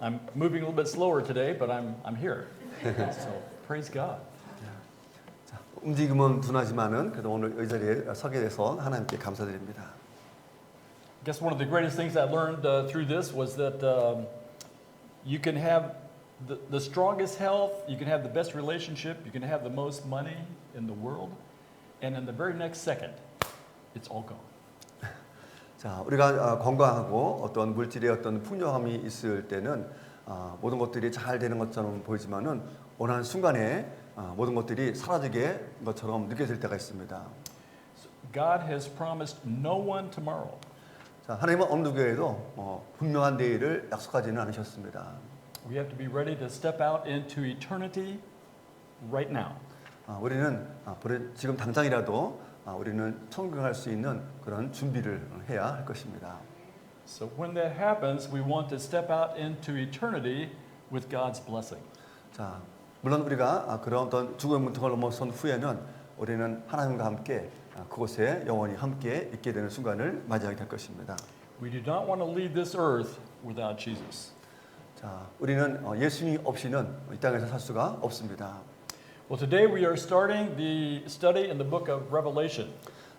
I'm moving a little bit slower today, but I'm here. So praise God. 자, 움직임은 둔하지만은 그래도 오늘 이 자리에 서게 돼서 하나님께 감사드립니다. I guess one of the greatest things I learned through this was that you can have the strongest health, you can have the best relationship, you can have the most money in the world, and in the very next second, it's all gone. 자, 우리가 건강하고 어떤 물질의 어떤 풍요함이 있을 때는 모든 것들이 잘 되는 것처럼 보이지만은 어느 한 순간에 모든 것들이 사라지게 것처럼 느껴질 때가 있습니다. God has promised no one tomorrow. 자, 하나님은 어느 누구에도 분명한 내일을 약속하지는 않으셨습니다. We have to be ready to step out into eternity right now. 우리는 지금 당장이라도 우리는 천국에 갈 수 있는 그런 준비를 해야 할 것입니다. So when that happens, we want to step out into eternity with God's blessing. 자, 물론 우리가 그런 어떤 죽음의 문턱을 넘어선 후에는 우리는 하나님과 함께 그곳에 영원히 함께 있게 되는 순간을 맞이하게 될 것입니다. We do not want to leave this earth without Jesus. 자, 우리는 예수님 없이는 이 땅에서 살 수가 없습니다. Well, today we are starting the study in the book of Revelation.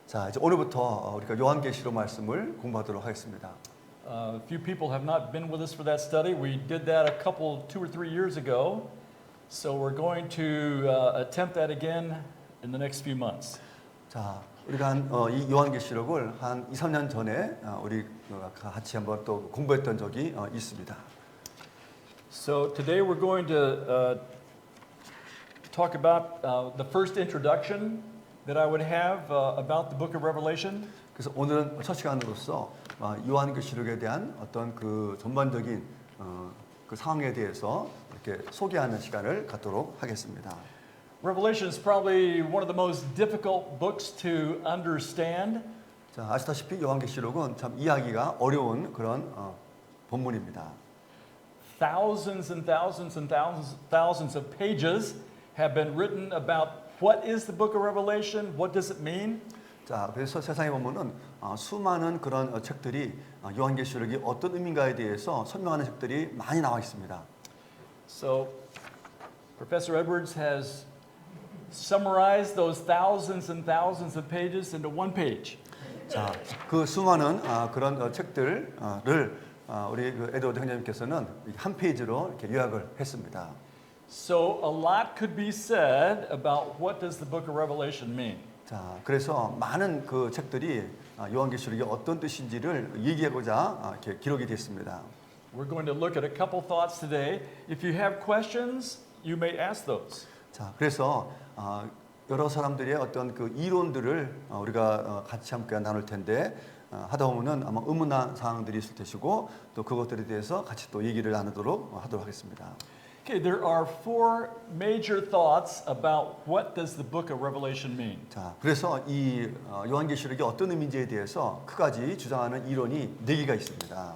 자, 이제 오늘부터 우리가 요한계시록 말씀을 공부하도록 하겠습니다. A few people have not been with us for that study. We did that a couple, 2 or 3 years ago. So we're going to attempt that again in the next few months. 자, 우리가 이 요한계시록을 한 2, 3년 전에 우리 같이 한번 또 공부했던 적이 있습니다. So today we're going to talk about the first introduction that I would have about the book of Revelation. 그래서 오늘은 첫 시간으로서 요한계시록에 대한 어떤 그 전반적인 그 상황에 대해서 이렇게 소개하는 시간을 갖도록 하겠습니다. Revelation is probably one of the most difficult books to understand. 자, 아시다시피 요한계시록은 참 이해하기가 어려운 그런 본문입니다. Thousands and thousands and thousands of pages have been written about what is the book of Revelation, what does it mean? 자, 그래서 세상에 보면은 수많은 그런 책들이 요한계시록이 어떤 의미인가에 대해서 설명하는 책들이 많이 나와 있습니다. So Professor Edwards has summarized those thousands and thousands of pages into one page. 자, 그 수많은 그런 책들을 우리 그 에드워드 형님께서는 한 페이지로 이렇게 요약을 했습니다. So a lot could be said about what does the book of Revelation mean. 자, 그래서 많은 그 책들이 요한계시록이 어떤 뜻인지를 얘기하고자 이렇게 기록이 됐습니다. We're going to look at a couple thoughts today. If you have questions, you may ask those. 자, 그래서 여러 사람들의 어떤 그 이론들을 우리가 같이 함께 나눌 텐데 하다 보면은 아마 의문한 사항들이 있을 것이고 또 그것들에 대해서 같이 또 얘기를 나누도록 하도록 하겠습니다. Okay, there are 4 major thoughts about what does the book of Revelation mean. 자, 그래서 이 요한계시록이 어떤 의미인지에 대해서 크가지 주장하는 이론이 4개가 있습니다.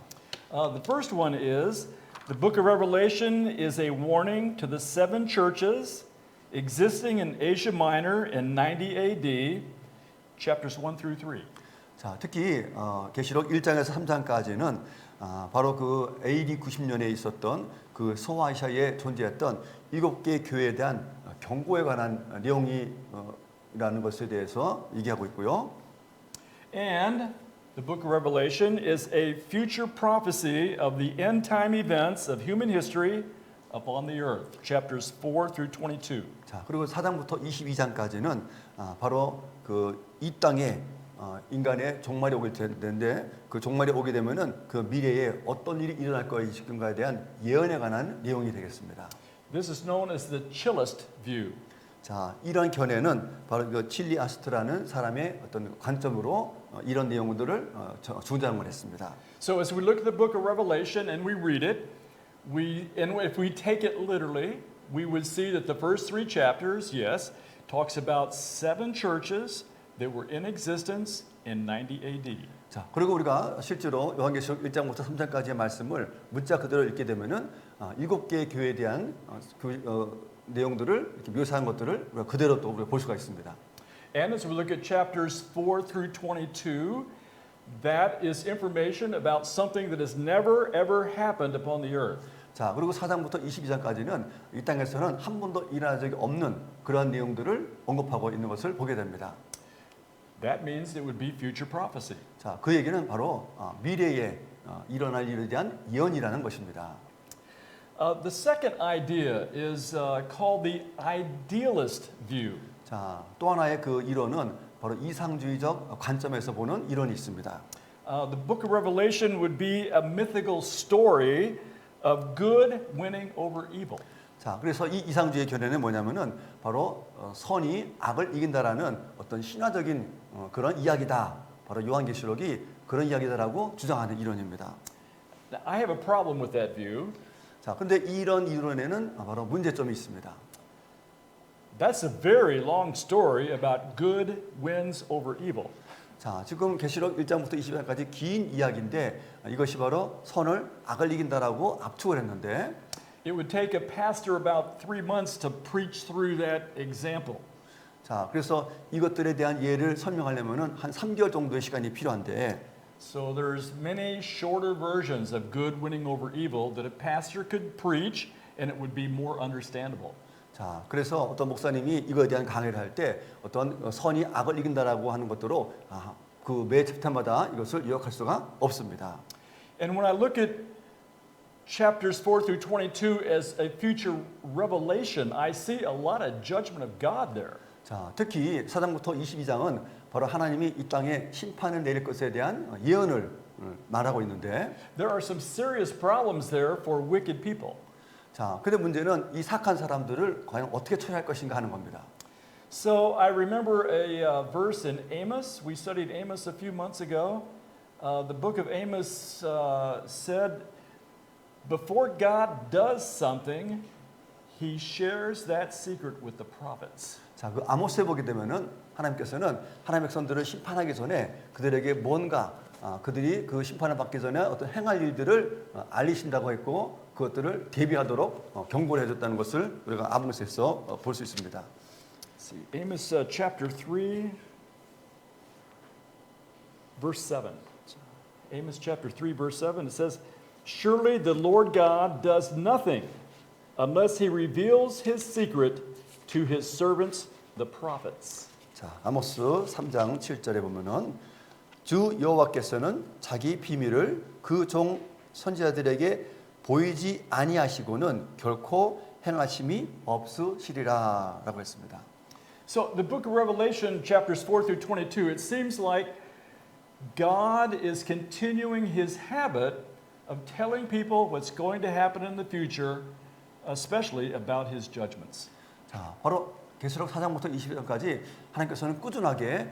The first one is the book of Revelation is a warning to the 7 churches existing in Asia Minor in 90 AD, chapters 1 through 3. 자, 특히 계시록 1장에서 3장까지는 바로 그 AD 90년에 있었던 그 소아시아에 존재했던 7개의 교회에 대한 경고에 관한 내용이라는 것에 대해서 얘기하고 있고요. And the book of Revelation is a future prophecy of the end time events of human history upon the earth, chapters 4 through 22. 자, 그리고 4장부터 22장까지는 바로 그 이 땅에 인간의 종말이 오게 되는데 그 종말이 오게 되면은 그 미래에 어떤 일이 일어날 것인가에 대한 예언에 관한 내용이 되겠습니다. This is known as the chillest view. 자, 이런 견해는 바로 그 칠리 아스트라는 사람의 어떤 관점으로 이런 내용들을 주장을 했습니다. So as we look at the book of Revelation and we read it, if we take it literally, we would see that the first 3 chapters, yes, talks about 7 churches that were in existence in 90 AD. 자, 그리고 우리가 실제로 요한계시록 1장부터 3장까지의 말씀을 문자 그대로 읽게 되면은 7개의 교회에 대한 내용들을 이렇게 묘사한 것들을 우리가 그대로 또 우리가 볼 수가 있습니다. And as we look at chapters 4 through 22, that is information about something that has never ever happened upon the earth. 자, 그리고 4장부터 22장까지는 이 땅에서는 한 번도 일어난 적이 없는 그러한 내용들을 언급하고 있는 것을 보게 됩니다. That means it would be future prophecy. 자, 그 얘기는 바로 미래에 일어날 일에 대한 예언이라는 것입니다. The second idea is called the idealist view. 자, 또 하나의 그 이론은 바로 이상주의적 관점에서 보는 이론이 있습니다. The book of Revelation would be a mythical story of good winning over evil. 자, 그래서 이 이상주의 견해는 뭐냐면은 바로 선이 악을 이긴다라는 어떤 신화적인 그런 이야기다. 바로 요한계시록이 그런 이야기다라고 주장하는 이론입니다. Now, I have a problem with that view. 자, 근데 이런 이론에는 바로 문제점이 있습니다. That's a very long story about good wins over evil. 자, 지금 계시록 1장부터 20장까지 긴 이야기인데 이것이 바로 선을 악을 이긴다라고 압축을 했는데 It would take a pastor about 3 months to preach through that example. 자, 그래서 이것들에 대한 예를 설명하려면은 한 3개월 정도의 시간이 필요한데 So there's many shorter versions of good winning over evil that a pastor could preach and it would be more understandable. 자, 그래서 어떤 목사님이 이거에 대한 강의를 할 때 어떤 선이 악을 이긴다라고 하는 것들로 그 매 챕터마다 이것을 요약할 수가 없습니다. And when I look at chapters 4 through 22 as a future revelation, I see a lot of judgment of God there. 자, 특히 4장부터 22장은 바로 하나님이 이 땅에 심판을 내릴 것에 대한 예언을 말하고 있는데 There are some serious problems there for wicked people. 자, 근데 문제는 이 착한 사람들을 과연 어떻게 처리할 것인가 하는 겁니다. So I remember a verse in Amos. We studied Amos a few months ago. The book of Amos said, before God does something, he shares that secret with the prophets. 자, 그 아모스에 보게 되면은 하나님께서는 하나님의 백성들을 심판하기 전에 그들에게 뭔가 그들이 그 심판을 받기 전에 어떤 행할 일들을 알리신다고 했고 그것들을 대비하도록 경고를 해줬다는 것을 우리가 아모스에서 볼 수 있습니다. See, Amos chapter 3, verse 7. Amos chapter 3, verse 7, it says, surely the Lord God does nothing unless he reveals his secret to his servants, the prophets. 자, 아모스 3장 7절에 보면은 주 여호와께서는 자기 비밀을 그 종 선지자들에게 보이지 아니하시고는 결코 행하심이 없으시리라라고 했습니다. So the book of Revelation, chapters 4 through 22, it seems like God is continuing his habit of telling people what's going to happen in the future, especially about his judgments. 자, 바로 계시록 4장부터 20장까지 하나님께서는 꾸준하게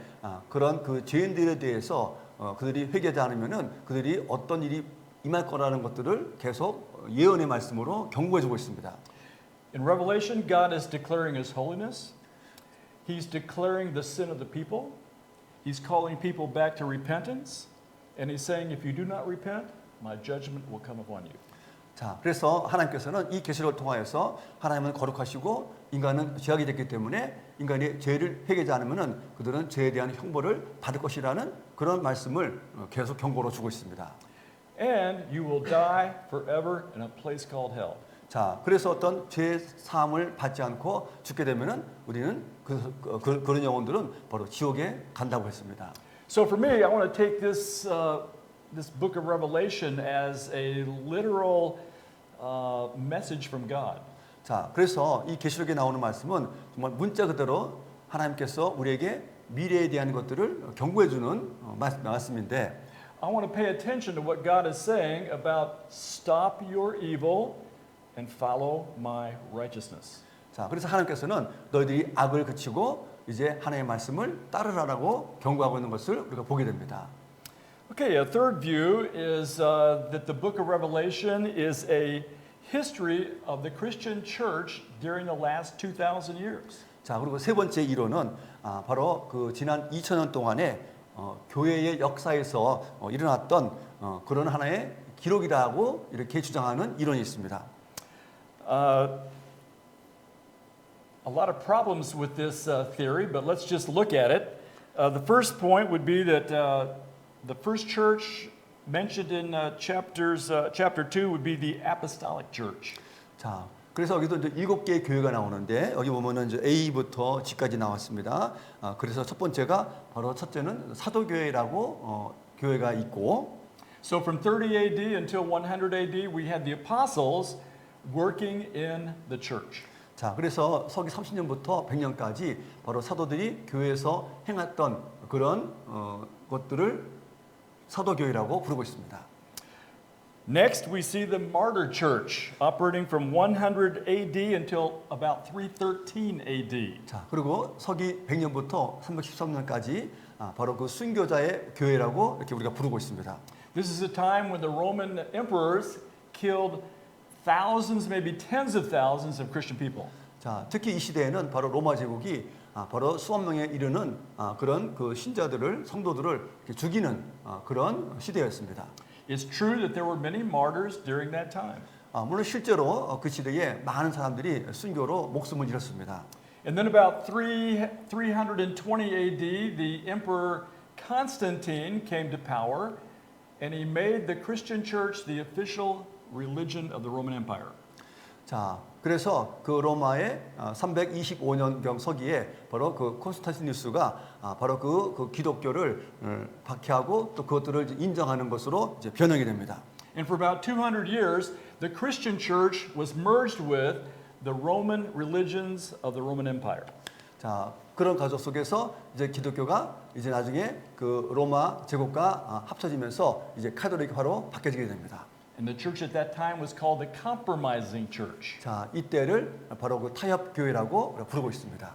그런 그 죄인들에 대해서 그들이 회개하지 않으면은 그들이 어떤 일이 임할 거라는 것들을 계속 예언의 말씀으로 경고해 주고 있습니다. In Revelation, God is declaring his holiness. He's declaring the sin of the people. He's calling people back to repentance. And he's saying, if you do not repent, my judgment will come upon you. 자, 그래서 하나님께서는 이 계시록을 통하여서 하나님은 거룩하시고 인간은 죄악이 됐기 때문에 인간이 죄를 회개하지 않으면은 그들은 죄에 대한 형벌을 받을 것이라는 그런 말씀을 계속 경고로 주고 있습니다. And you will die forever in a place called hell. 자, 그래서 어떤 죄 사함을 받지 않고 죽게 되면은 우리는 그런 영혼들은 바로 지옥에 간다고 했습니다. So for me, I want to take this book of Revelation as a literal message from God. 자, 그래서 이 계시록에 나오는 말씀은 정말 문자 그대로 하나님께서 우리에게 미래에 대한 것들을 경고해 주는 말씀인데 I want to pay attention to what God is saying about stop your evil and follow my righteousness. 자, 그래서 하나님께서는 너희들이 악을 그치고 이제 하나님의 말씀을 따르라라고 경고하고 있는 것을 우리가 보게 됩니다. Okay, a third view is that the book of Revelation is a history of the Christian church during the last 2,000 years. 자, 그리고 세 번째 이론은 바로 그 지난 2000년 동안에 교회의 역사에서 일어났던 그런 하나의 기록이라고 이렇게 주장하는 이론이 있습니다. A lot of problems with this theory, but let's just look at it. The first point would be that the first church mentioned in chapter 2 would be the apostolic church. 자, 그래서 여기도 이제 7개의 교회가 나오는데 여기 보면은 이제 A부터 G까지 나왔습니다. 그래서 첫 번째가 바로 첫째는 사도교회라고 교회가 있고 So from 30 AD until 100 AD, we had the apostles working in the church. 자, 그래서 서기 30년부터 100년까지 바로 사도들이 교회에서 행했던 그런 것들을 사도교회라고 부르고 있습니다. Next, we see the martyr church operating from 100 AD until about 313 AD. 자, 그리고 서기 100년부터 313년까지 바로 그 순교자의 교회라고 이렇게 우리가 부르고 있습니다. This is a time when the Roman emperors killed thousands, maybe tens of thousands of Christian people. 자, 특히 이 시대에는 바로 로마 제국이 바로 수만 명에 이르는 그런 그 신자들을 성도들을 이렇게 죽이는 그런 시대였습니다. It's true that there were many martyrs during that time. 물론 실제로 그 시대에 많은 사람들이 순교로 목숨을 잃었습니다. And then about 320 AD, the emperor Constantine came to power, and he made the Christian church the official religion of the Roman Empire. 자, 그래서 그 로마의 325년경 서기에 바로 그 콘스탄티누스가 바로 그 기독교를 박해하고 또 그것들을 인정하는 것으로 이제 변형이 됩니다. And for about 200 years, the Christian church was merged with the Roman religions of the Roman Empire. 자, 그런 가족 속에서 이제 기독교가 이제 나중에 그 로마 제국과 합쳐지면서 이제 카톨릭화로 바뀌어지게 됩니다. And the church at that time was called the compromising church. 자, 이때를 바로 그 타협 교회라고 부르고 있습니다.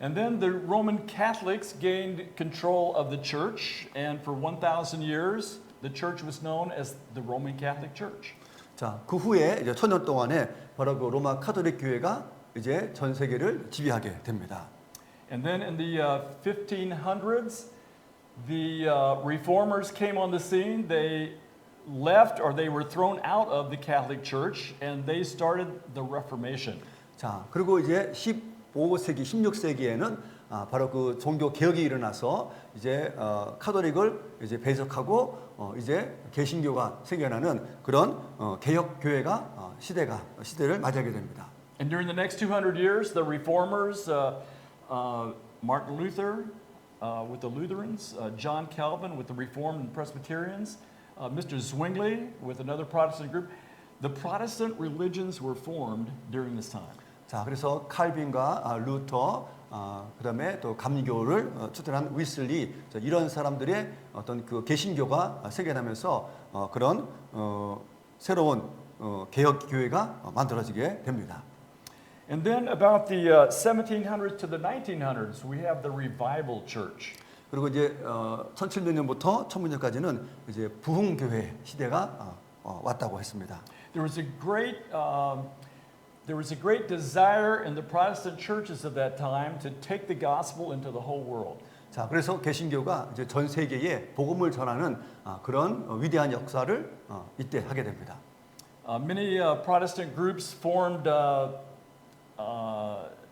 And then the Roman Catholics gained control of the church, and for 1,000 years, the church was known as the Roman Catholic Church. 자, 그 후에 이제 1000년 동안에 바로 그 로마 카톨릭 교회가 이제 전 세계를 지배하게 됩니다. And then in the 1500s, the reformers came on the scene. They left or they were thrown out of the Catholic Church and they started the Reformation. 자, 그리고 이제 15세기, 16세기에는 바로 그 종교 개혁이 일어나서 이제 카톨릭을 이제 배척하고 이제 개신교가 생겨나는 그런 개혁 교회가 시대를 맞이하게 됩니다. And during the next 200 years, the reformers, Martin Luther with the Lutherans, John Calvin with the Reformed and Presbyterians, Mr. Zwingli with another Protestant group, the Protestant religions were formed during this time. 자, 그래서 칼빈과 루터, 그다음에 또 감리교를 추천한 위슬리 이런 사람들의 어떤 그 개신교가 생겨나면서 그런 새로운 개혁 교회가 만들어지게 됩니다. And then about the 1700s to the 1900s, we have the revival church. 그리고 이제 1700년부터 1000년까지는 이제 부흥 교회 시대가 왔다고 했습니다. There was a great desire in the Protestant churches of that time to take the gospel into the whole world. 자, 그래서 개신교가 이제 전 세계에 복음을 전하는 그런 위대한 역사를 이때 하게 됩니다. Many Protestant groups formed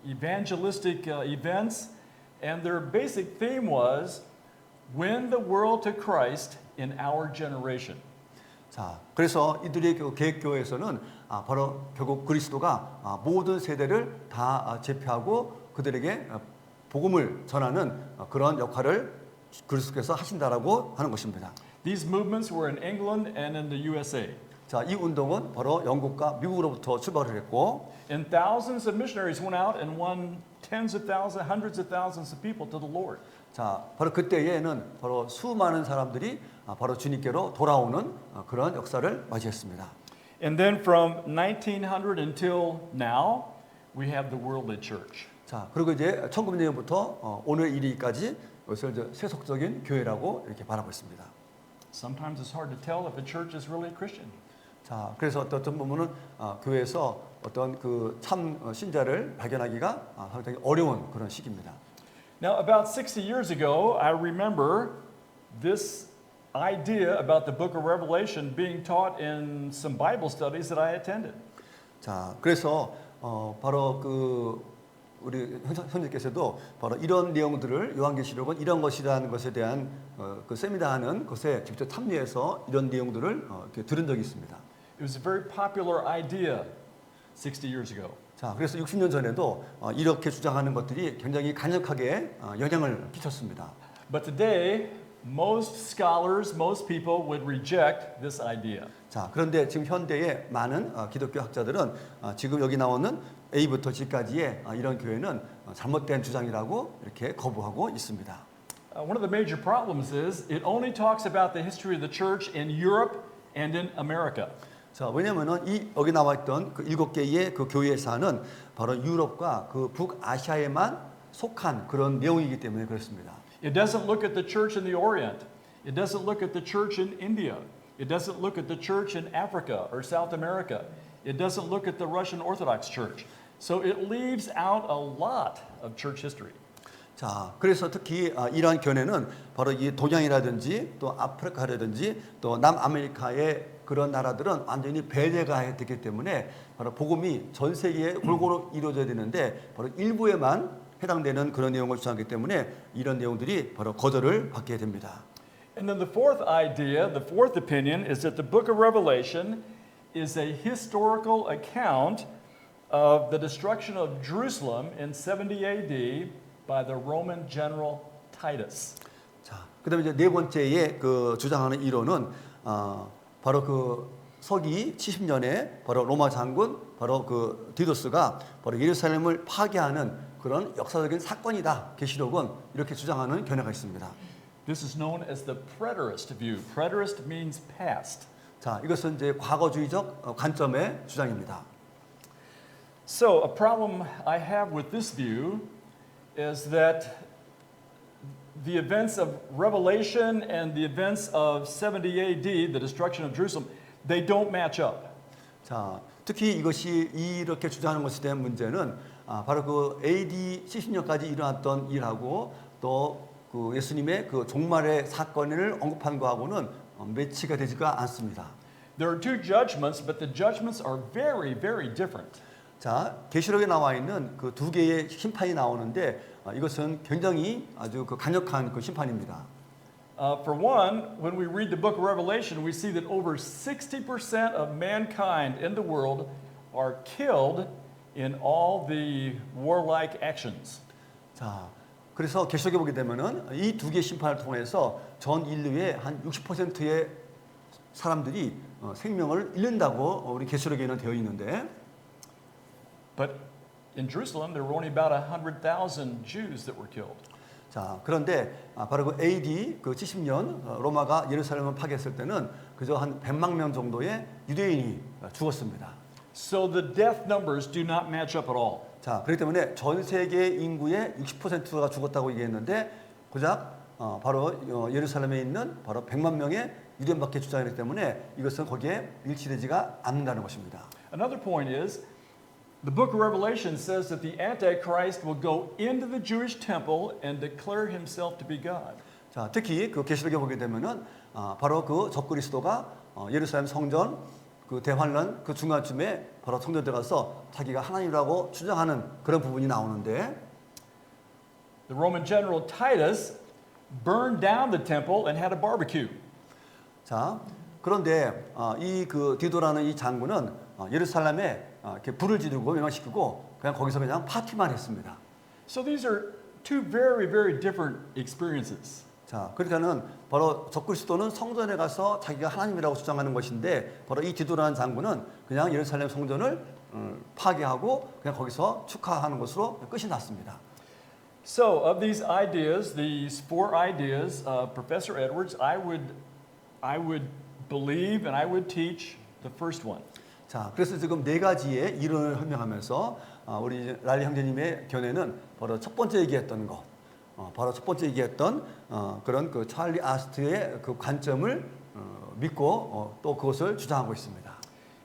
evangelistic events, and their basic theme was win the world to Christ in our generation. 자, 그래서 이들의 그 개혁교회에서는 바로 결국 그리스도가 모든 세대를 다 제패하고 그들에게 복음을 전하는 그런 역할을 그리스도께서 하신다라고 하는 것입니다. These movements were in England and in the USA. 자, 이 운동은 바로 영국과 미국으로부터 출발을 했고, And thousands of missionaries went out and won tens of thousands, hundreds of thousands of people to the Lord. 자, 바로 그때에는 바로 수많은 사람들이 바로 주님께로 돌아오는 그런 역사를 맞이했습니다. And then from 1900 until now, we have the worldly church. 자, 그리고 이제 1900년부터 오늘 이르기까지 이것을 이제 세속적인 교회라고 이렇게 말하고 있습니다. Sometimes it's hard to tell if a church is really Christian. 자, 그래서 어떤 부분은 교회에서 어떤 그 참 신자를 발견하기가 상당히 어려운 그런 시기입니다. Now, about 60 years ago, I remember this idea about the book of Revelation being taught in some Bible studies that I attended. 자, 그래서 바로 그 우리 형제께서도 바로 이런 내용들을 요한계시록은 이런 것이라는 것에 대한 그 세미나하는 것에 직접 참여해서 이런 내용들을 이렇게 들은 적이 있습니다. It was a very popular idea 60 years ago. 자, 그래서 60년 전에도 이렇게 주장하는 것들이 굉장히 강력하게 영향을 끼쳤습니다. But today, most scholars, most people would reject this idea. 자, 그런데 지금 현대의 많은 기독교 학자들은 지금 여기 나오는 A부터 G까지의 이런 교회는 잘못된 주장이라고 이렇게 거부하고 있습니다. One of the major problems is it only talks about the history of the church in Europe and in America. 자, 왜냐면은 여기 나와 있던 그 7개의 그 교회사는 바로 유럽과 그 북아시아에만 속한 그런 내용이기 때문에 그렇습니다. It doesn't look at the church in the Orient. It doesn't look at the church in India. It doesn't look at the church in Africa or South America. It doesn't look at the Russian Orthodox Church. So it leaves out a lot of church history. 자, 그래서 특히 이러한 견해는 바로 이 동양이라든지 또 아프리카라든지 또 남아메리카의 그런 나라들은 완전히 배제가 됐기 때문에 바로 복음이 전 세계에 골고루 이루어져야 되는데 바로 일부에만 해당되는 그런 내용을 주장하기 때문에 이런 내용들이 바로 거절을 받게 됩니다. And then the fourth idea, the fourth opinion, is that the book of Revelation is a historical account of the destruction of Jerusalem in 70 AD by the Roman general Titus. 자, 그다음에 이제 네 번째에 그 주장하는 이론은 바로 그 서기 70년에 바로 로마 장군 바로 그 디도스가 바로 예루살렘을 파괴하는 그런 역사적인 사건이다. 계시록은 이렇게 주장하는 견해가 있습니다. This is known as the preterist view. Preterist means past. 자, 이것은 이제 과거주의적 관점의 주장입니다. So, a problem I have with this view is that the events of Revelation and the events of 70 AD, the destruction of Jerusalem, they don't match up. 자, 특히 이것이 이렇게 주장하는 것에 대한 문제는 바로 그 AD 70년까지 일어났던 일하고 또 그 예수님의 그 종말의 사건을 언급한 거하고는 매치가 되지가 않습니다. There are two judgments, but the judgments are very, very different. 자, 계시록에 나와 있는 그 두 개의 심판이 나오는데 이것은 굉장히 아주 그 강력한 그 심판입니다. For one, when we read the book of Revelation, we see that over 60% of mankind in the world are killed in all the warlike actions. 자, 그래서 계시록에 보게 되면은 이 두 개의 심판을 통해서 전 인류의 한 60%의 사람들이 생명을 잃는다고 우리 계시록에는 되어 있는데 But in Jerusalem, there were only about 100,000 Jews that were killed. 자, 그런데 바로 그 AD 그 70년 로마가 예루살렘을 파괴했을 때는 그저 한 100만 명 정도의 유대인이 죽었습니다. So the death numbers do not match up at all. 자, 그렇기 때문에 전 세계 인구의 60%가 죽었다고 얘기했는데 고작 바로 예루살렘에 있는 바로 100만 명의 유대인밖에 주장하기 때문에 이것은 거기에 일치되지가 않는다는 것입니다. Another point is the book of Revelation says that the Antichrist will go into the Jewish temple and declare himself to be God. 자, 특히 그 계시록에 보게 되면은 바로 그 적그리스도가 예루살렘 성전 그 대환란 그 중간쯤에 바로 성전 들어가서 자기가 하나님이라고 주장하는 그런 부분이 나오는데 The Roman general Titus burned down the temple and had a barbecue. 자, 그런데 이 그 디도라는 이 장군은 예루살렘에 이렇게 불을 지르고 명망시키고 그냥 거기서 그냥 파티만 했습니다. So these are two very, very different experiences. 자, 그러니까는 바로 적그리스도는 성전에 가서 자기가 하나님이라고 주장하는 것인데 바로 이 디도라는 장군은 그냥 예루살렘 성전을 파괴하고 그냥 거기서 축하하는 것으로 끝이 났습니다. So of these ideas, these four ideas, Professor Edwards, I would believe and I would teach the first one. 자, 그래서 지금 네 가지의 이론을 설명하면서 우리 랄리 형제님의 견해는 바로 첫 번째 얘기했던 것, 바로 첫 번째 얘기했던 그런 그 찰리 아스트의 그 관점을 믿고 또 그것을 주장하고 있습니다.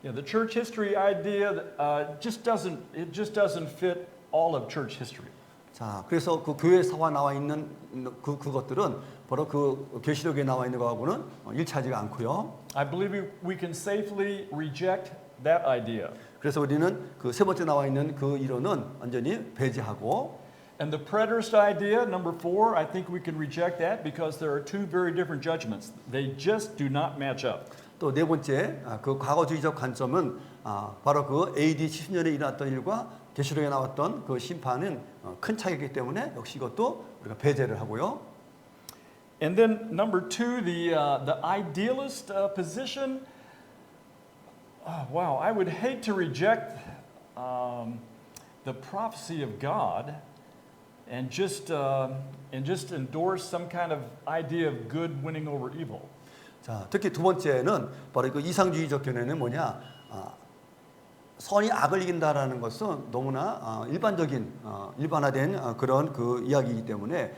Yeah, the church history idea just doesn't fit all of church history. 자, 그래서 그 교회사와 나와 있는 그것들은 바로 그 계시록에 나와 있는 거하고는 일치하지가 않고요. I believe we can safely reject that idea. 그래서 우리는 그 세 번째 나와 있는 그 이론은 완전히 배제하고 And the preterist idea, number 4, I think we can reject that because there are two very different judgments. They just do not match up. 또 네 번째 그 과거주의적 관점은 바로 그 AD 70년에 일어났던 일과 계시록에 나왔던 그 심판은 큰 차이이기 때문에 역시 이것도 우리가 배제를 하고요. And then number 2, the idealist position. Wow, I would hate to reject the prophecy of God and just endorse some kind of idea of good winning over evil. 자, 특히 두 번째는 바로 그 이상주의적 견해는 뭐냐? 선이 악을 이긴다라는 것은 너무나 일반화된 그런 그 이야기이기 때문에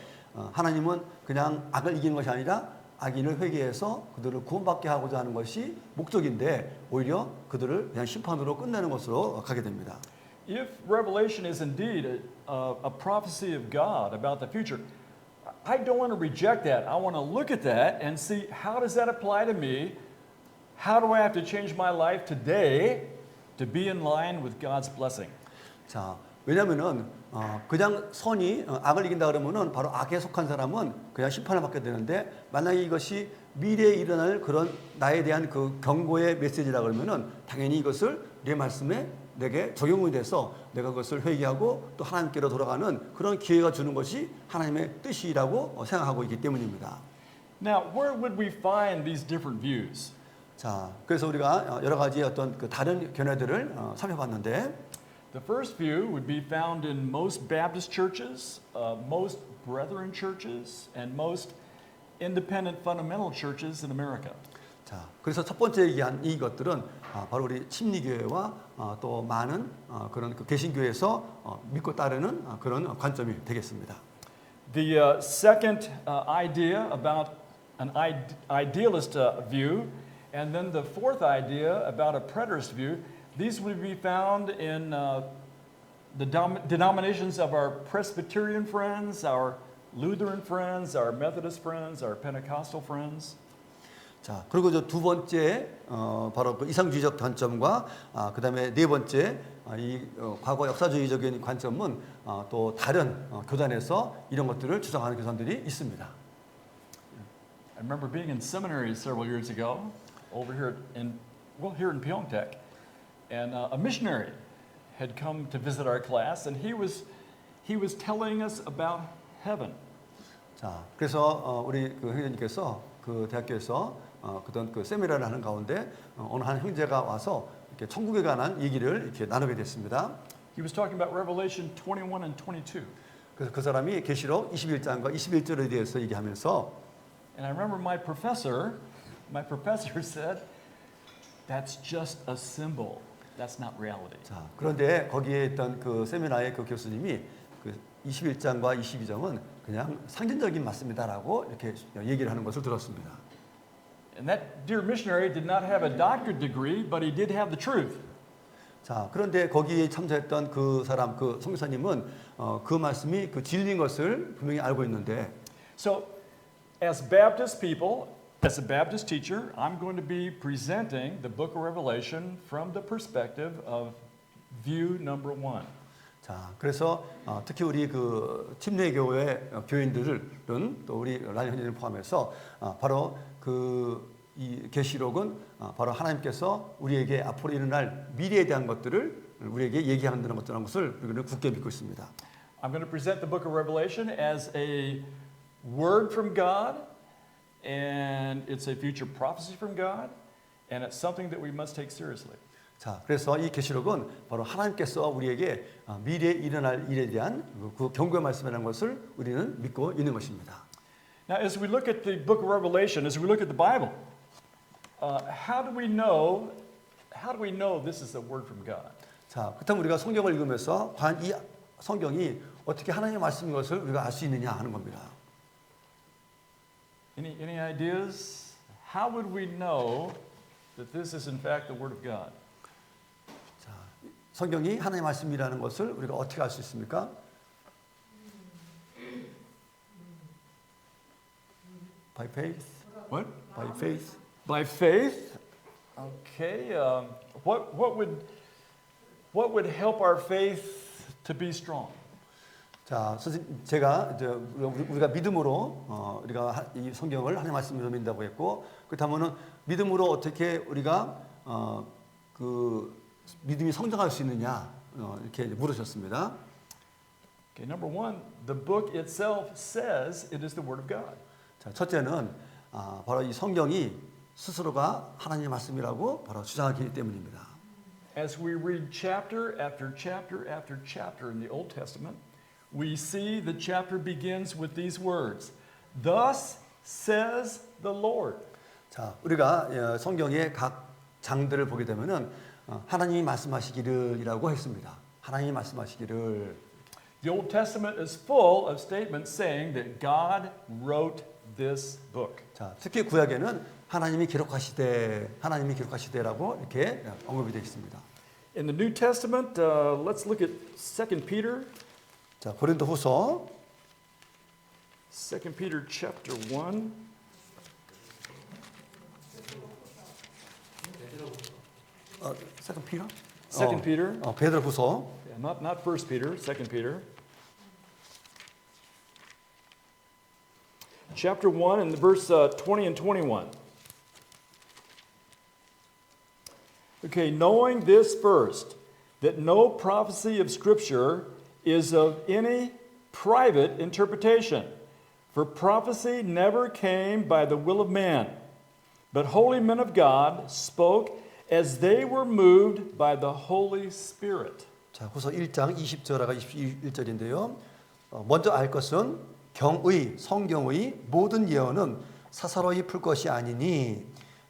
하나님은 그냥 악을 이기는 것이 아니라 악인을 회개해서 그들을 구원받게 하고자 하는 것이 목적인데 오히려 그들을 그냥 심판으로 끝내는 것으로 가게 됩니다. If Revelation is indeed a prophecy of God about the future, I don't want to reject that. I want to look at that and see how does that apply to me? How do I have to change my life today to be in line with God's blessing? 자, 왜냐면은 그냥 선이 악을 이긴다 그러면은 바로 악에 속한 사람은 그냥 심판을 받게 되는데 만약에 이것이 미래에 일어날 그런 나에 대한 그 경고의 메시지라 그러면은 당연히 이것을 내 말씀에 내게 적용이 돼서 내가 그것을 회개하고 또 하나님께로 돌아가는 그런 기회가 주는 것이 하나님의 뜻이라고 생각하고 있기 때문입니다. Now, where would we find these different views? 자, 그래서 우리가 여러 가지 어떤 그 다른 견해들을 살펴봤는데 The first view would be found in most Baptist churches, most Brethren churches, and most independent fundamental churches in America. 자, 그래서 첫 번째 얘기한 이것들은 바로 우리 침례교회와 또 많은 그런 그 개신교회에서 믿고 따르는 그런 관점이 되겠습니다. The second idea about an idealist view, and then the fourth idea about a preterist view, these would be found in the denominations of our Presbyterian friends, our Lutheran friends, our Methodist friends, our Pentecostal friends. 자, 그리고 저 두 번째 바로 그 이상주의적 관점과 그다음에 네 번째 이 과거 역사주의적인 관점은 또 다른 교단에서 이런 것들을 주장하는 교단들이 있습니다. I remember being in seminary several years ago, over here here in Pyeongtaek, and a missionary had come to visit our class, and he was telling us about heaven. 자, 그래서 우리 그 형제님께서 그 대학교에서 그던 그 세미나를 하는 가운데 어느 한 형제가 와서 이렇게 천국에 관한 얘기를 이렇게 나누게 됐습니다. He was talking about Revelation 21 and 22. 그래서 그 사람이 계시록 21장과 21절에 대해서 얘기하면서 And I remember my professor said, "That's just a symbol. That's not reality." 자, 그런데 거기에 있던 그 세미나의 그 교수님이 그 21장과 22장은 그냥 상징적인 말씀이다라고 이렇게 얘기를 하는 것을 들었습니다. And that dear missionary did not have a doctorate degree, but he did have the truth. 자, 그런데 거기에 참석했던 그 사람, 그 선교사님은 그 말씀이 그 진리인 것을 분명히 알고 있는데 So, as Baptist people, as a Baptist teacher, I'm going to be presenting the book of Revelation from the perspective of view number 1. 자, 그래서 특히 우리 그 침례교회 교인들은 또 우리 라인 형제를 포함해서 바로 그 이 계시록은 바로 하나님께서 우리에게 앞으로 일어날 미래에 대한 것들을 우리에게 얘기한다는 것을 우리는 굳게 믿고 있습니다. I'm going to present the book of Revelation as a word from God, and it's a future prophecy from God, and it's something that we must take seriously. 자, 그래서 이 계시록은 바로 하나님께서 우리에게 미래에 일어날 일에 대한 그 경고의 말씀이라는 것을 우리는 믿고 있는 것입니다. Now, as we look at the book of Revelation, as we look at the Bible, how do we know this is a word from God? 자, 그렇다면 우리가 성경을 읽으면서 과연 이 성경이 어떻게 하나님의 말씀인 것을 우리가 알 수 있느냐 하는 겁니다. Any ideas? How would we know that this is in fact the word of God? 자, 성경이 하나님의 말씀이라는 것을 우리가 어떻게 알 수 있습니까? By faith. What? By faith. By faith? Okay, what would help our faith to be strong? 자, 선생님, 제가 이제 우리가 믿음으로 우리가 이 성경을 하나님 말씀으로 믿는다고 했고, 그렇다면은 믿음으로 어떻게 우리가 그 믿음이 성장할 수 있느냐 이렇게 물으셨습니다. Okay, number one, the book itself says it is the Word of God. 자, 첫째는 바로 이 성경이 스스로가 하나님의 말씀이라고 바로 주장하기 때문입니다. As we read chapter after chapter after chapter in the Old Testament, we see the chapter begins with these words, Thus says the Lord. 자, 우리가 성경의 각 장들을 보게 되면은 하나님이 말씀하시기를이라고 했습니다. 하나님이 말씀하시기를. The Old Testament is full of statements saying that God wrote this book. 자, 특히 구약에는 하나님이 기록하시되라고 이렇게 언급이 되어 있습니다. In the New Testament, let's look at 2 Peter. 자, 고린도후서 2 Peter chapter 1. 세컨 피터? 2 Peter. 베드로후서. Yeah, not 1 Peter, 2 Peter. Chapter 1 and verse 20 and 21. Okay, knowing this first, that no prophecy of Scripture is of any private interpretation. For prophecy never came by the will of man, but holy men of God spoke as they were moved by the Holy Spirit. 자, 후서 1장 20절하고 21절인데요. 먼저 알 것은 성경의 모든 예언은 사사로이 풀 것이 아니니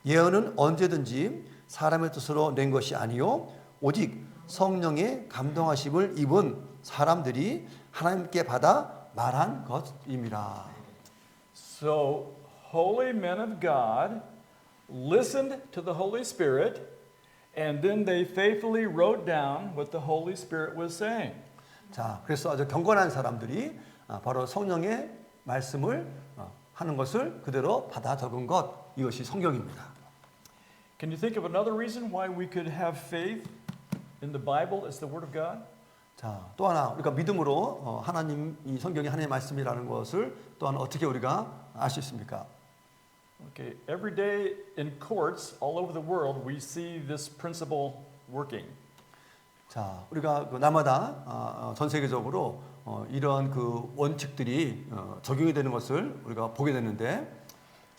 예언은 언제든지 사람의 뜻으로 낸 것이 아니요 오직 성령의 감동하심을 입은 사람들이 하나님께 받아 말한 것입니다. So, holy men of God listened to the Holy Spirit, and then they faithfully wrote down what the Holy Spirit was saying. 자, 그래서 아주 경건한 사람들이 바로 성령의 말씀을 하는 것을 그대로 받아 적은 것, 이것이 성경입니다. Can you think of another reason why we could have faith in the Bible as the Word of God? 자, 또 하나 우리가 믿음으로 하나님 이 성경이 하나님의 말씀이라는 것을 또한 어떻게 우리가 알 수 있습니까? Okay, every day in courts all over the world we see this principle working. 자, 우리가 그 날마다 전 세계적으로 이런 그 원칙들이 적용이 되는 것을 우리가 보게 되는데,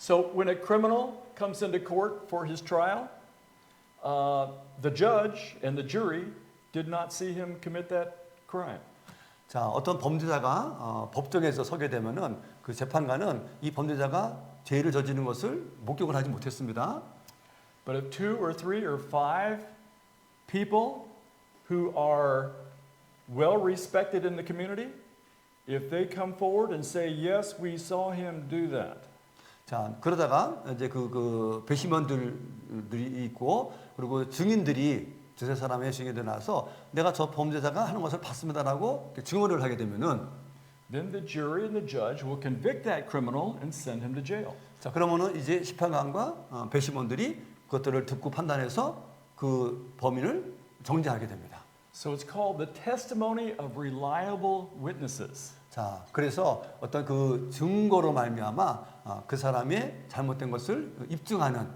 So when a criminal comes into court for his trial, the judge and the jury did not see him commit that crime. 자, 어떤 범죄자가 법정에서 서게 되면은 그 재판관은 이 범죄자가 죄를 저지른 것을 목격을 하지 못했습니다. But if 2 or 3 or 5 people who are well respected in the community, if they come forward and say, yes, we saw him do that. 자, 그러다가 이제 그 배심원들이 있고 그리고 증인들이 두세 사람의 증인들 나와서 내가 저 범죄자가 하는 것을 봤습니다라고 증언을 하게 되면은 Then the jury and the judge will convict that criminal and send him to jail. 자, 그러면은 이제 심판관과 배심원들이 그것들을 듣고 판단해서 그 범인을 정죄하게 됩니다. So it's called the testimony of reliable witnesses. 자, 그래서 어떤 그 증거로 말미암아 그 사람의 잘못된 것을 입증하는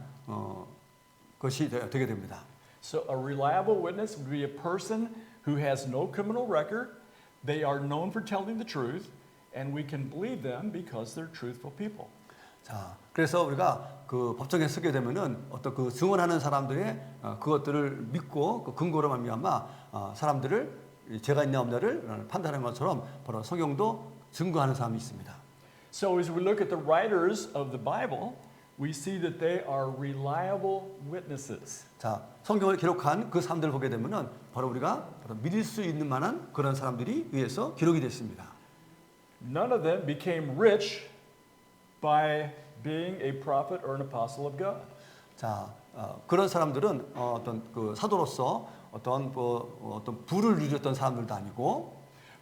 것이 되게 됩니다. So a reliable witness would be a person who has no criminal record. They are known for telling the truth, and we can believe them because they're truthful people. 자, 그래서 우리가 그 법정에 서게 되면은 어떤 그 증언하는 사람들의 그것들을 믿고 그 근거로 말미암아 사람들을 죄가 있냐 없냐를 판단하는 것처럼 바로 성경도 증거하는 사람이 있습니다. So as we look at the writers of the Bible, we see that they are reliable witnesses. 자, 성경을 기록한 그 사람들을 보게 되면은 바로 우리가 바로 믿을 수 있는 만한 그런 사람들이 위에서 기록이 됐습니다. None of them became rich by being a prophet or an apostle of God. 자, 그런 사람들은 어떤 그 사도로서 어떤 부를 누렸던 사람들도 아니고,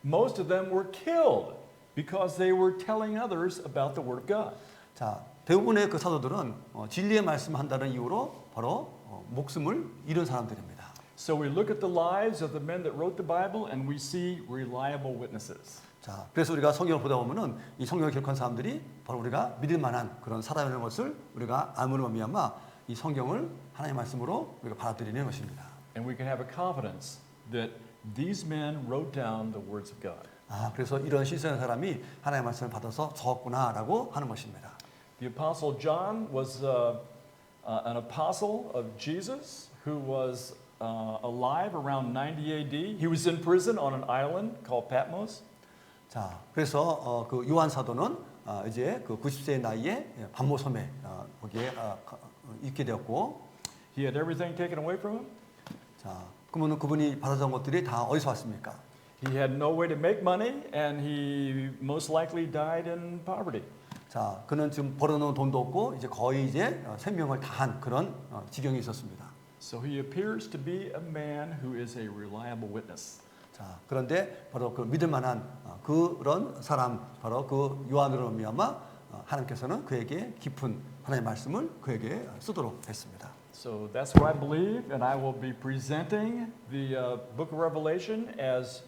Most of them were killed because they were telling others about the Word of God. 자, 대부분의 그 사도들은 진리의 말씀한다는 이유로 바로 목숨을 잃은 사람들입니다. So we look at the lives of the men that wrote the Bible and we see reliable witnesses. 자, 그래서 우리가 성경을 보다 보면은 이 성경을 기록한 사람들이 바로 우리가 믿을 만한 그런 사람이라는 것을 우리가 알므로 말미암아 이 성경을 하나님의 말씀으로 우리가 받아들이는 것입니다. And we can have a confidence that these men wrote down the words of God. 아, 그래서 이런 신선한 사람이 하나님의 말씀을 받아서 적었구나라고 하는 것입니다. The Apostle John was an apostle of Jesus who was alive around 90 AD. He was in prison on an island called Patmos. 자, 그래서 그 요한 사도는 이제 그 90세의 나이에 반모 섬에 거기에 있게 되었고, He had everything taken away from him. 자, 그러면 그분이 받아준 것들이 다 어디서 왔습니까? He had no way to make money, and he most likely died in poverty. 자, 그는 지금 벌어놓은 돈도 없고 이제 거의 이제 생명을 다한 그런 지경이 있었습니다. So he appears to be a man who is a reliable witness. 자, 그런데 바로 그 믿을 만한 그런 사람, 바로 그 요한으로 말미암아 하나님께서는 그에게 깊은 하나님의 말씀을 그에게 쓰도록 했습니다. So that's what I believe, and I will be presenting the book of Revelation as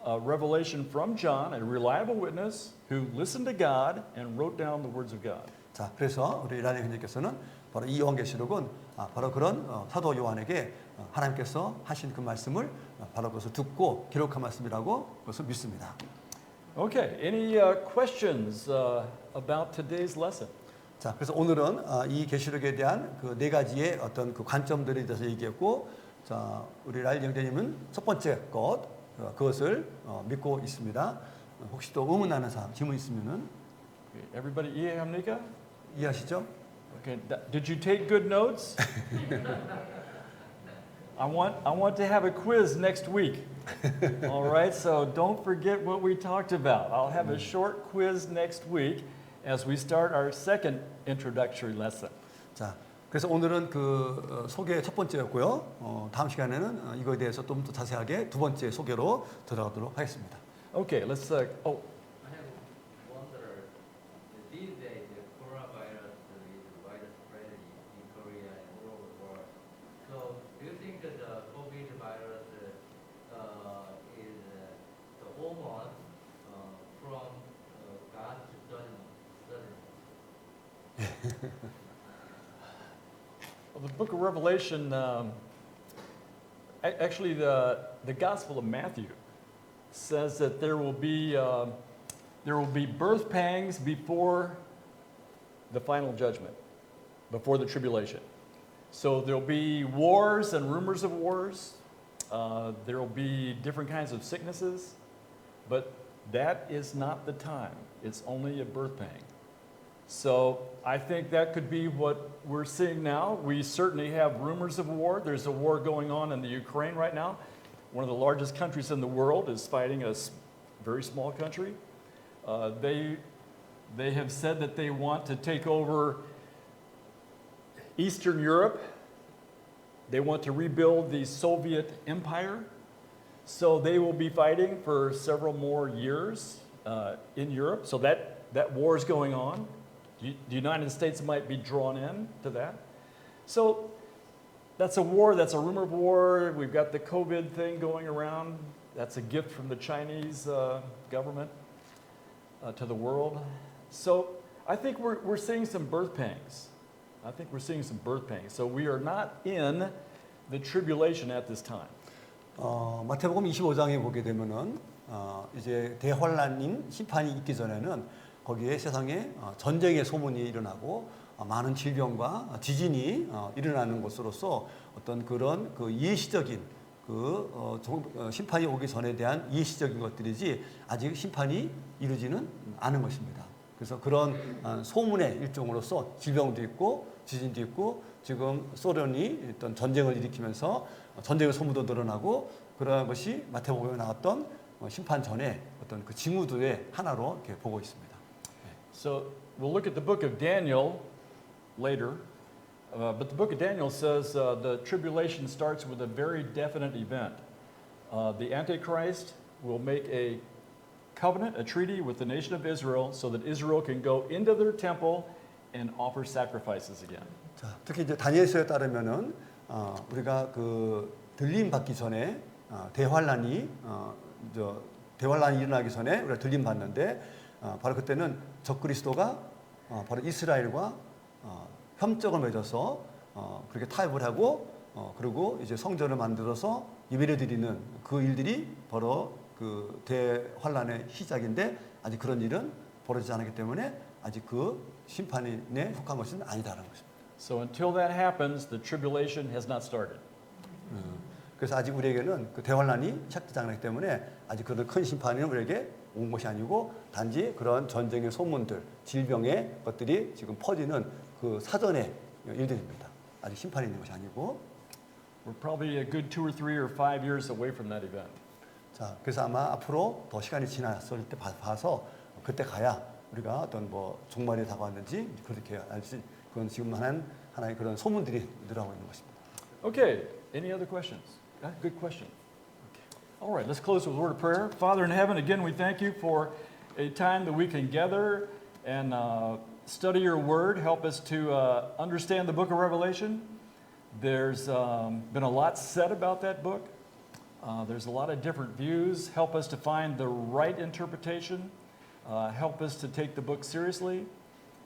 a revelation from John, a reliable witness who listened to God and wrote down the words of God. 자, 그래서 우리 라니 형제께서는 바로 이 요한계시록은 바로 그런 사도 요한에게 하나님께서 하신 그 말씀을 바로 그것을 듣고 기록한 말씀이라고 그것을 믿습니다. Okay, any questions about today's lesson? 자, 그래서 오늘은 이 계시록에 대한 그 네 가지의 어떤 그 관점들에 대해서 얘기했고, 자, 우리 라니 형제님은 첫 번째 것 그것을 믿고 있습니다. 혹시 또 의문나는 사람, 질문 있으면은 Okay, everybody 이해합니까? 이해하시죠? Okay, did you take good notes? I want to have a quiz next week. All right, so don't forget what we talked about. I'll have a short quiz next week as we start our second introductory lesson. 자, 그래서 오늘은 그 소개 첫 번째였고요. 다음 시간에는 이거에 대해서 좀 더 자세하게 두 번째 소개로 들어가도록 하겠습니다. Okay, let's I have wonder, these days the coronavirus is widespread in Korea and all over the world. So do you think that the COVID virus is the hormone from God's sudden? Well, the book of Revelation, actually the Gospel of Matthew says that there will be birth pangs before the final judgment, before the tribulation. So there'll be wars and rumors of wars. There will be different kinds of sicknesses, but that is not the time. It's only a birth pang. So I think that could be what we're seeing now. We certainly have rumors of war. There's a war going on in the Ukraine right now. One of the largest countries in the world is fighting a very small country. They have said that they want to take over Eastern Europe. They want to rebuild the Soviet Empire. So they will be fighting for several more years in Europe. So that war is going on. The United States might be drawn in to that. So that's a war, that's a rumor of war. We've got the COVID thing going around. That's a gift from the Chinese government to the world. So I think we're seeing some birth pangs. I think we're seeing some birth pangs. So we are not in the tribulation at this time. 마태복음 25장에 보게 되면은 이제 대환란인 심판이 있기 전에는 거기에 세상에 전쟁의 소문이 일어나고 많은 질병과 지진이 일어나는 것으로서 어떤 그런 그 예시적인 심판이 오기 전에 대한 예시적인 것들이지 아직 심판이 이루지는 않은 것입니다. 그래서 그런 소문의 일종으로서 질병도 있고 지진도 있고 지금 소련이 어떤 전쟁을 일으키면서 전쟁의 소문도 늘어나고 그러한 것이 마태복음에 나왔던 심판 전에 어떤 그 징후들의 하나로 이렇게 보고 있습니다. So we'll look at the book of Daniel later, but the book of Daniel says the tribulation starts with a very definite event. The Antichrist will make a covenant, a treaty with the nation of Israel so that Israel can go into their temple and offer sacrifices again. 자, 특히 이제 다니엘서에 따르면은 우리가 그 들림 받기 전에 대환란이 대환란이 일어나기 전에 우리가 들림 받는데 바로 그때는 적그리스도가 바로 이스라엘과 협정을 맺어서 그렇게 타협을 하고 그리고 이제 성전을 만들어서 예배를 드리는 그 일들이 바로 그 대환란의 시작인데 아직 그런 일은 벌어지지 않았기 때문에 아직 그 심판에 속한 것은 아니다라는 것입니다. So until that happens, the tribulation has not started. 그래서 아직 우리에게는 그 대환란이 시작되지 않았기 때문에 아직 그런 큰 심판이 우리에게 온 것이 아니고 단지 그런 전쟁의 소문들, 질병의 것들이 지금 퍼지는 그 사전의 일들입니다. 아직 심판이 있는 것이 아니고. We're probably a good 2 or 3 or 5 years away from that event. 자, 그래서 아마 앞으로 더 시간이 지났을 때 봐서 그때 가야 우리가 어떤 뭐 종말이 다가왔는지 그렇게 알지. 그건 지금 하나의 그런 소문들이 늘어나고 있는 것입니다. Okay, any other questions? Good question. All right, let's close with a word of prayer. Father in heaven, again, we thank you for a time that we can gather and study your word. Help us to understand the book of Revelation. There's been a lot said about that book. There's a lot of different views. Help us to find the right interpretation. Help us to take the book seriously.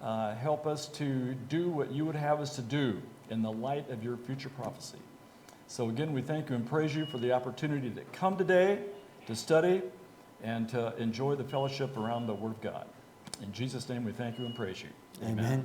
Help us to do what you would have us to do in the light of your future prophecy. So again, we thank you and praise you for the opportunity to come today, to study, and to enjoy the fellowship around the Word of God. In Jesus' name, we thank you and praise you. 아멘.